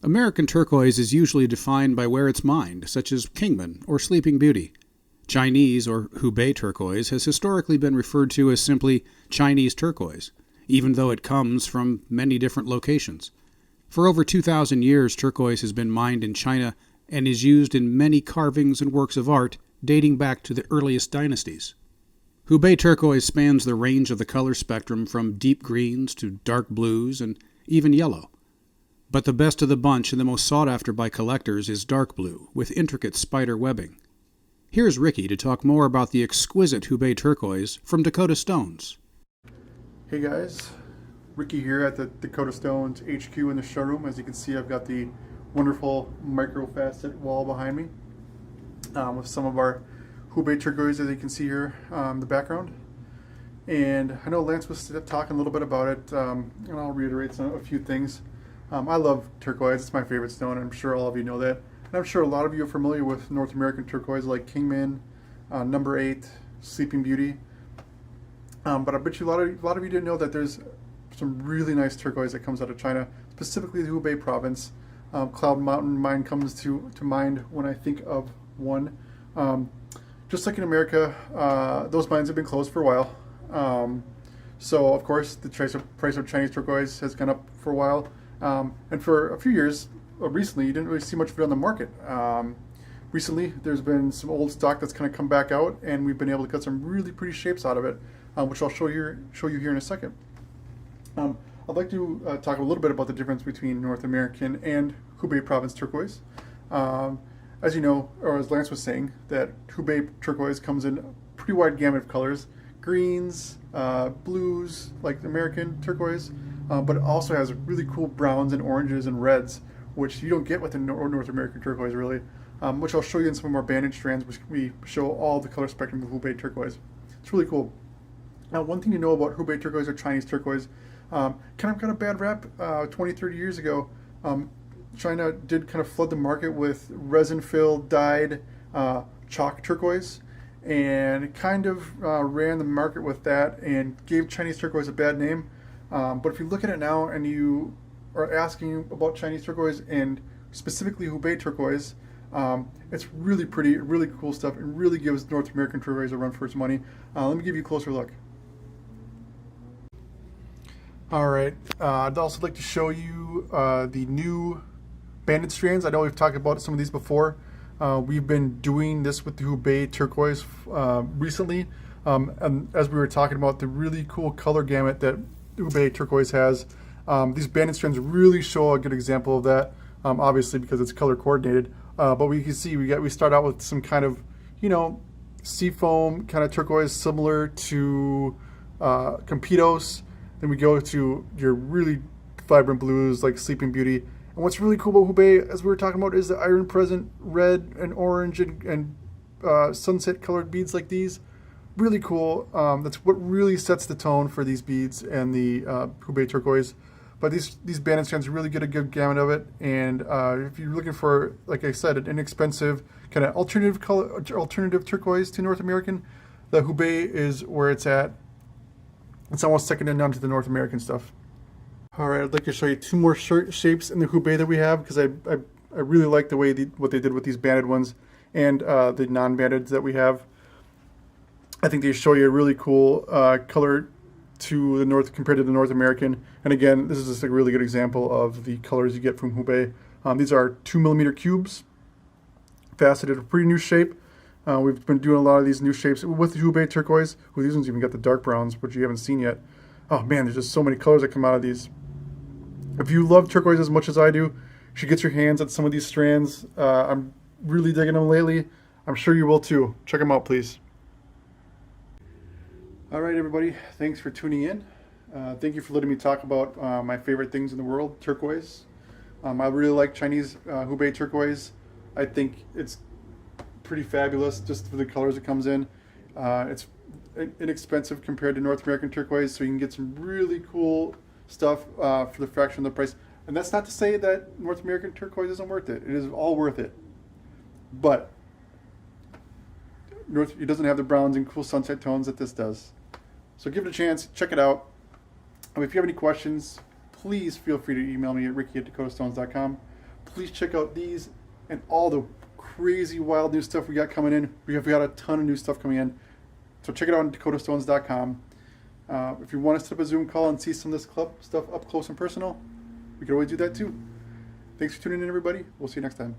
American turquoise is usually defined by where it's mined, such as Kingman or Sleeping Beauty. Chinese or Hubei turquoise has historically been referred to as simply Chinese turquoise, even though it comes from many different locations. For over 2,000 years, turquoise has been mined in China and is used in many carvings and works of art dating back to the earliest dynasties. Hubei turquoise spans the range of the color spectrum from deep greens to dark blues and even yellow. But the best of the bunch and the most sought after by collectors is dark blue with intricate spider webbing. Here's Ricky to talk more about the exquisite Hubei turquoise from Dakota Stones. Hey guys, Ricky here at the Dakota Stones HQ in the showroom. As you can see, I've got the wonderful micro-facet wall behind me with some of our Hubei turquoise, as you can see here in the background. And I know Lance was talking a little bit about it, and I'll reiterate a few things. I love turquoise. It's my favorite stone. I'm sure all of you know that. And I'm sure a lot of you are familiar with North American turquoise like Kingman, Number 8, Sleeping Beauty. But I bet you a lot of you didn't know that there's some really nice turquoise that comes out of China, specifically the Hubei province. Cloud Mountain mine comes to mind when I think of one. Just like in America, those mines have been closed for a while. So of course the price of Chinese turquoise has gone up for a while. And for a few years, recently, you didn't really see much of it on the market. Recently, there's been some old stock that's kind of come back out, and we've been able to cut some really pretty shapes out of it, which I'll show you here in a second. I'd like to talk a little bit about the difference between North American and Hubei province turquoise. As you know, or as Lance was saying, that Hubei turquoise comes in a pretty wide gamut of colors, greens, blues, like the American turquoise, but it also has really cool browns and oranges and reds, which you don't get with the North American turquoise really, which I'll show you in some of our banded strands, which we show all the color spectrum of Hubei turquoise. It's really cool. Now, one thing to know about Hubei turquoise or Chinese turquoise, kind of got a bad rap 20, 30 years ago. China did kind of flood the market with resin-filled, dyed chalk turquoise, and kind of ran the market with that and gave Chinese turquoise a bad name. But if you look at it now and you are asking about Chinese turquoise and specifically Hubei turquoise, it's really pretty, really cool stuff. It really gives North American turquoise a run for its money. Let me give you a closer look. All right, I'd also like to show you the new banded strands. I know we've talked about some of these before. We've been doing this with the Hubei turquoise recently, and as we were talking about the really cool color gamut that Hubei turquoise has, these banded strands really show a good example of that, obviously because it's color coordinated. But we can see we start out with some kind of, seafoam kind of turquoise similar to Campitos. Then we go to your really vibrant blues like Sleeping Beauty. And what's really cool about Hubei, as we were talking about, is the iron present red and orange and sunset colored beads like these. Really cool. That's what really sets the tone for these beads and the Hubei turquoise. But these banded strands really get a good gamut of it. And if you're looking for, like I said, an inexpensive kind of alternative turquoise to North American, the Hubei is where it's at. It's almost second to none to the North American stuff. All right, I'd like to show you two more shapes in the Hubei that we have, because I really like the way what they did with these banded ones and the non-banded that we have. I think they show you a really cool color to the compared to the North American. And again, this is just a really good example of the colors you get from Hubei. These are 2mm cubes, faceted, a pretty new shape. We've been doing a lot of these new shapes with the Hubei turquoise. Ooh, these ones even got the dark browns, which you haven't seen yet. Oh man, there's just so many colors that come out of these. If you love turquoise as much as I do, you should get your hands on some of these strands. I'm really digging them lately. I'm sure you will too. Check them out, please. All right, everybody. Thanks for tuning in. Thank you for letting me talk about my favorite things in the world, turquoise. I really like Chinese Hubei turquoise. I think it's pretty fabulous just for the colors it comes in. It's inexpensive compared to North American turquoise, so you can get some really cool stuff for the fraction of the price. And that's not to say that North American turquoise isn't worth it. It is all worth it. But it doesn't have the browns and cool sunset tones that this does. So give it a chance, check it out. If you have any questions, please feel free to email me at ricky@dakotastones.com. please check out these and all the crazy wild new stuff we got coming in. We have got a ton of new stuff coming in. So check it out on dakotastones.com. If you want to set up a Zoom call and see some of this club stuff up close and personal, we can always do that too. Thanks for tuning in, everybody. We'll see you next time.